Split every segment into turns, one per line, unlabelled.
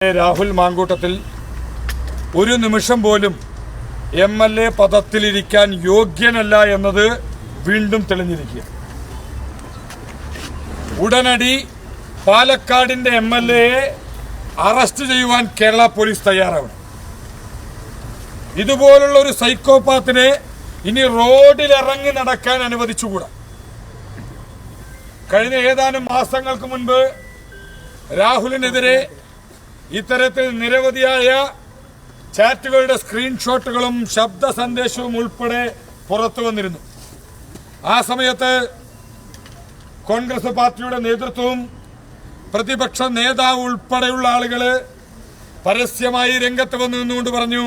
രാഹുൽ മാങ്കൂട്ടത്തിൽ ഒരു നിമിഷം പോലും MLA പദത്തിലിരിക്കാൻ യോഗ്യനല്ല എന്നത് വീണ്ടും തെളിഞ്ഞിരിക്കുക. ഉടനടി പാലക്കാടിന്റെ MLAയെ അറസ്റ്റ് ചെയ്യുവാൻ കേരള പോലീസ് തയ്യാറാവണം. ഇതുപോലുള്ള ഒരു സൈക്കോപാത്തിനെ ഇനി റോഡിൽ ഇറങ്ങി നടക്കാൻ അനുവദിച്ചുകൂടാ. കഴിഞ്ഞ ഏതാനും മാസങ്ങൾക്ക് മുൻപ് രാഹുലിനെതിരെ ഇത്തരത്തിൽ നിരവധിയായ ചാറ്റുകളുടെ സ്ക്രീൻഷോട്ടുകളും ശബ്ദ സന്ദേശവും ഉൾപ്പെടെ പുറത്തു വന്നിരുന്നു. ആ സമയത്ത് കോൺഗ്രസ് പാർട്ടിയുടെ നേതൃത്വവും പ്രതിപക്ഷ നേതാവ് ഉൾപ്പെടെയുള്ള ആളുകൾ പരസ്യമായി രംഗത്ത് വന്നു നിന്നുകൊണ്ട് പറഞ്ഞു,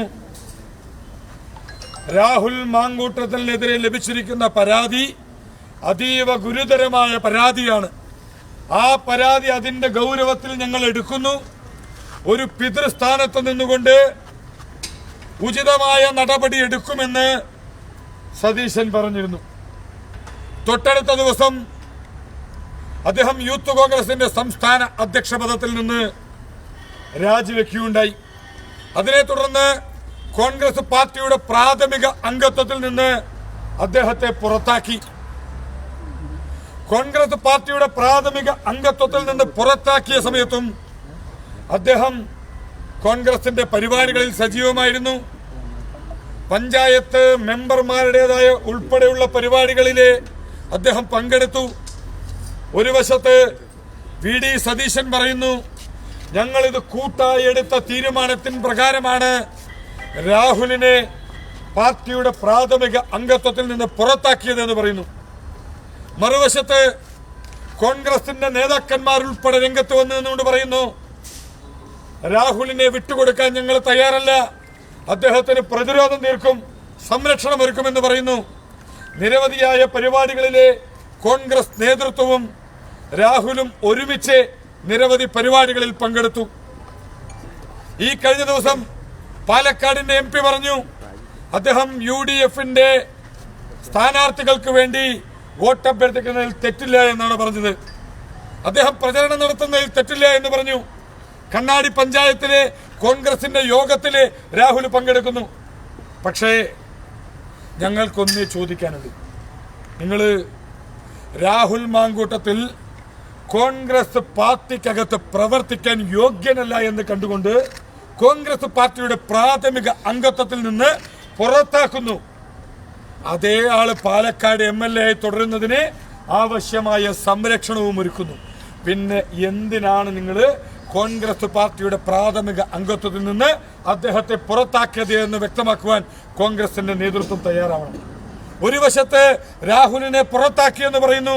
രാഹുൽ മാങ്കൂട്ടത്തിനെതിരെ ലഭിച്ചിരിക്കുന്ന പരാതി അതീവ ഗുരുതരമായ പരാതിയാണ്. ആ പരാതി അതിന്റെ ഗൗരവത്തിൽ ഞങ്ങൾ എടുക്കുന്നു. ഒരു പിതൃസ്ഥാനത്ത് നിന്നുകൊണ്ട് ഉചിതമായ നടപടി എടുക്കുമെന്ന് സതീശൻ പറഞ്ഞിരുന്നു. തൊട്ടടുത്ത ദിവസം അദ്ദേഹം യൂത്ത് കോൺഗ്രസിന്റെ സംസ്ഥാന അധ്യക്ഷ പദത്തിൽ നിന്ന് രാജിവെക്കുകയുണ്ടായി. അതിനെ തുടർന്ന് കോൺഗ്രസ് പാർട്ടിയുടെ പ്രാഥമിക അംഗത്വത്തിൽ നിന്ന് അദ്ദേഹത്തെ പുറത്താക്കി. കോൺഗ്രസ് പാർട്ടിയുടെ പ്രാഥമിക അംഗത്വത്തിൽ നിന്ന് പുറത്താക്കിയ സമയത്തും അദ്ദേഹം കോൺഗ്രസിന്റെ പരിപാടികളിൽ സജീവമായിരുന്നു. പഞ്ചായത്ത് മെമ്പർമാരുടേതായ ഉൾപ്പെടെയുള്ള പരിപാടികളിലെ അദ്ദേഹം പങ്കെടുത്തു. ഒരു വശത്ത് VD സതീശൻ പറയുന്നു, ഞങ്ങളിത് കൂട്ടായി എടുത്ത തീരുമാനത്തിന് പ്രകാരമാണ് രാഹുലിനെ പാർട്ടിയുടെ പ്രാഥമിക അംഗത്വത്തിൽ നിന്ന് പുറത്താക്കിയതെന്ന് പറയുന്നു. മറുവശത്ത് കോൺഗ്രസിന്റെ നേതാക്കന്മാർ ഉൾപ്പെടെ രംഗത്ത് വന്നു നിന്നുകൊണ്ട് പറയുന്നു, രാഹുലിനെ വിട്ടുകൊടുക്കാൻ ഞങ്ങൾ തയ്യാറല്ല, അദ്ദേഹത്തിന് പ്രതിരോധം തീർക്കും, സംരക്ഷണം ഒരുക്കുമെന്ന് പറയുന്നു. നിരവധിയായ പരിപാടികളിലെ കോൺഗ്രസ് നേതൃത്വവും രാഹുലും ഒരുമിച്ച് നിരവധി പരിപാടികളിൽ പങ്കെടുത്തു. ഈ കഴിഞ്ഞ ദിവസം പാലക്കാടിന്റെ MP പറഞ്ഞു, അദ്ദേഹം UDF-ന്റെ സ്ഥാനാർത്ഥികൾക്ക് വേണ്ടി വോട്ടഭ്യർത്ഥിക്കുന്നതിൽ തെറ്റില്ല എന്നാണ് പറഞ്ഞത്. അദ്ദേഹം പ്രചരണം നടത്തുന്നതിൽ തെറ്റില്ല എന്ന് പറഞ്ഞു. കണ്ണാടി പഞ്ചായത്തിലെ കോൺഗ്രസിന്റെ യോഗത്തില് രാഹുൽ പങ്കെടുക്കുന്നു. പക്ഷേ ഞങ്ങൾക്കൊന്നേ ചോദിക്കാനുള്ളൂ, നിങ്ങൾ രാഹുൽ മാങ്കൂട്ടത്തിൽ കോൺഗ്രസ് പാർട്ടിക്കകത്ത് പ്രവർത്തിക്കാൻ യോഗ്യനല്ല എന്ന് കണ്ടുകൊണ്ട് കോൺഗ്രസ് പാർട്ടിയുടെ പ്രാഥമിക അംഗത്വത്തിൽ നിന്ന് പുറത്താക്കുന്നു. അതേ ആള് പാലക്കാട് MLA ആയി തുടരുന്നതിന് ആവശ്യമായ സംരക്ഷണവും ഒരുക്കുന്നു. പിന്നെ എന്തിനാണ് നിങ്ങൾ കോൺഗ്രസ് പാർട്ടിയുടെ പ്രാഥമിക അംഗത്വത്തിൽ നിന്ന് അദ്ദേഹത്തെ പുറത്താക്കിയത് എന്ന് വ്യക്തമാക്കുവാൻ കോൺഗ്രസിന്റെ നേതൃത്വം തയ്യാറാവണം. ഒരു വശത്ത് രാഹുലിനെ പുറത്താക്കിയെന്ന് പറയുന്നു,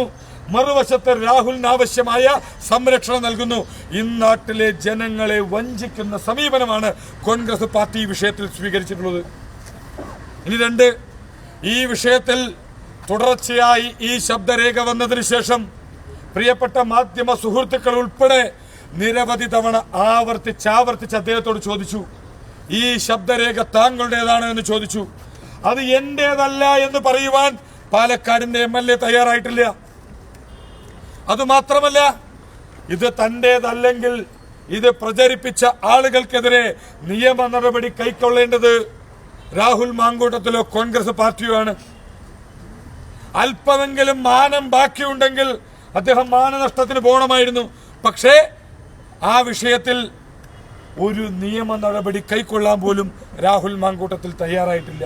മറുവശത്ത് രാഹുലിന് ആവശ്യമായ സംരക്ഷണം നൽകുന്നു. ഇന്നാട്ടിലെ ജനങ്ങളെ വഞ്ചിക്കുന്ന സമീപനമാണ് കോൺഗ്രസ് പാർട്ടി ഈ വിഷയത്തിൽ സ്വീകരിച്ചിട്ടുള്ളത്. ഇനി രണ്ട്, ഈ വിഷയത്തിൽ തുടർച്ചയായി ഈ ശബ്ദരേഖ വന്നതിന് ശേഷം പ്രിയപ്പെട്ട മാധ്യമ സുഹൃത്തുക്കൾ ഉൾപ്പെടെ നിരവധി തവണ ആവർത്തിച്ച് അദ്ദേഹത്തോട് ചോദിച്ചു, ഈ ശബ്ദരേഖ താങ്കളുടേതാണ് എന്ന് ചോദിച്ചു. അത് എന്റേതല്ല എന്ന് പറയുവാൻ പാലക്കാടിന്റെ MLA തയ്യാറായിട്ടില്ല. അതുമാത്രമല്ല, ഇത് തന്റേതല്ലെങ്കിൽ ഇത് പ്രചരിപ്പിച്ച ആളുകൾക്കെതിരെ നിയമ നടപടി കൈക്കൊള്ളേണ്ടത് രാഹുൽ മാങ്കൂട്ടത്തിലോ കോൺഗ്രസ് പാർട്ടിയോ ആണ്. അല്പമെങ്കിലും മാനം ബാക്കിയുണ്ടെങ്കിൽ അദ്ദേഹം മാനനഷ്ടത്തിന് പോകണമായിരുന്നു. പക്ഷേ ആ വിഷയത്തിൽ ഒരു നിയമ നടപടി കൈക്കൊള്ളാൻ പോലും രാഹുൽ മാങ്കൂട്ടത്തിൽ തയ്യാറായിട്ടില്ല.